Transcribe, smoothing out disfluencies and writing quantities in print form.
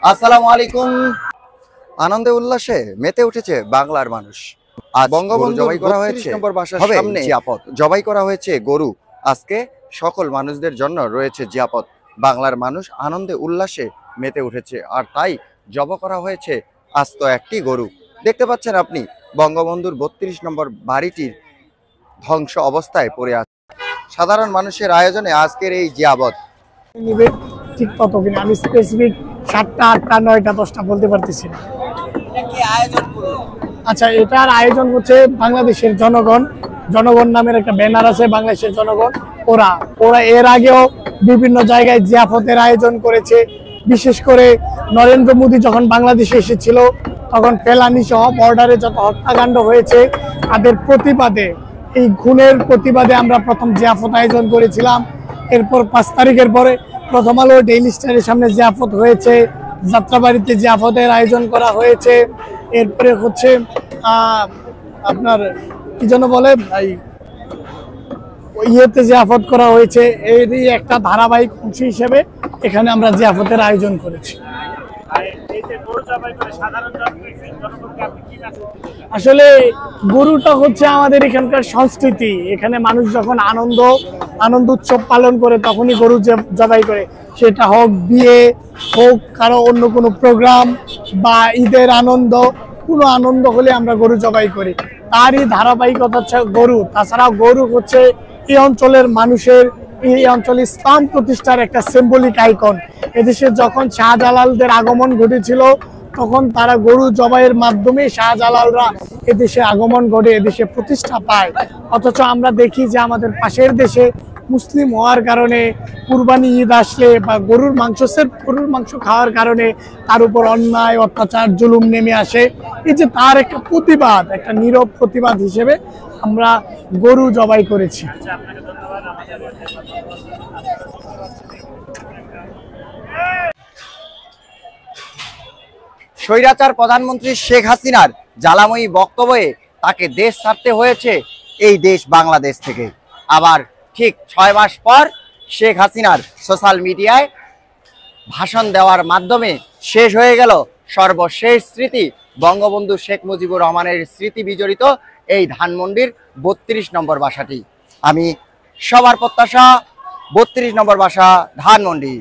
আসসালামু আলাইকুম। আনন্দে উল্লাসে মেতে উঠেছে বাংলার মানুষ। আজ বঙ্গবন্ধু জবাই করা হয়েছে নম্বর বাসার সামনে জিয়াপদ, জবাই করা হয়েছে গরু। আজকে সকল মানুষদের জন্য রয়েছে জিয়াপদ। বাংলার মানুষ আনন্দে উল্লাসে মেতে উঠেছে, আর তাই জবাই করা হয়েছে আস্ত একটি গরু। দেখতে পাচ্ছেন আপনি বঙ্গবন্ধুর ৩২ নম্বর বাড়িটির ধ্বংস অবস্থায় পড়ে আছে। সাধারণ মানুষের আয়োজনে আজকের এই জিয়াপদ নিবে ঠিক কত কিনা আমি স্পেসিফিক 7টা 8টা 9টা 10টা বলতে পারতেছি না। আচ্ছা, এটার আয়োজন হচ্ছে বাংলাদেশের জনগণ নামের একটা ব্যানার আছে, বাংলাদেশের জনগণ। ওরা এর আগেও বিভিন্ন জায়গায় জিয়াফতের আয়োজন করেছে। বিশেষ করে নরেন্দ্র মোদী যখন বাংলাদেশে এসেছিল তখন ফেলানি সহ বর্ডারে যত হত্যাকাণ্ড হয়েছে তাদের প্রতিবাদে, এই খুনের প্রতিবাদে আমরা প্রথম জিয়াফত আয়োজন করেছিলাম। এরপর 5 তারিখের পরে প্রথম আলো ডেইলি স্টারের সামনে জিয়াফত হয়েছে, যাত্রাবাড়িতে জিয়াফতের আয়োজন করা হয়েছে। এরপরে হচ্ছে আপনার কি যেন বলে ইয়েতে জিয়াফত করা হয়েছে। এরই একটা ধারাবাহিক অংশ হিসেবে এখানে আমরা জিয়াফতের আয়োজন করেছি। আসলে গরুটা হচ্ছে আমাদের এখানকার সংস্কৃতি। এখানে মানুষ যখন আনন্দ উৎসব পালন করে তখনই গরু জবাই করে, সেটা হোক বিয়ে, হোক কারো অন্য কোনো প্রোগ্রাম বা ঈদের কোনো আনন্দ হলে আমরা গরু জবাই করি। তারই ধারাবাহিকতা হচ্ছে গরু। তাছাড়াও গরু হচ্ছে এই অঞ্চলের মানুষের, এই অঞ্চলে ইসলাম প্রতিষ্ঠার একটা সিম্বলিক আইকন। এদেশে যখন শাহজালালদের আগমন ঘটেছিল তখন তারা গরু জবাইয়ের মাধ্যমে শাহজালালরা এদেশে আগমন ঘটে, এদেশে প্রতিষ্ঠা পায়। অথচ আমরা দেখি যে আমাদের পাশের দেশে মুসলিম হওয়ার কারণে কুরবানি ঈদ আসলে বা গরুর মাংস খাওয়ার কারণে তার উপর অন্যায় অত্যাচার জুলুম নেমে আসে। এই যে তার একটা প্রতিবাদ, একটা নীরব প্রতিবাদ হিসেবে আমরা গরু জবাই করেছি। স্বৈরাচার প্রধানমন্ত্রী শেখ হাসিনার জ্বালাময়ী বক্তব্যে তাকে দেশ ছাড়তে হয়েছে এই দেশ বাংলাদেশ থেকে। আবার ঠিক 6 মাস পর শেখ হাসিনার সোশ্যাল মিডিয়ায় ভাষণ দেওয়ার মাধ্যমে শেষ হয়ে গেল সর্বশেষ স্মৃতি, বঙ্গবন্ধু শেখ মুজিবুর রহমানের স্মৃতি বিজড়িত এই ধানমন্ডির 32 নম্বর বাসাটি। আমি সবার প্রত্যাশা 32 নম্বর বাসা ধানমন্ডি।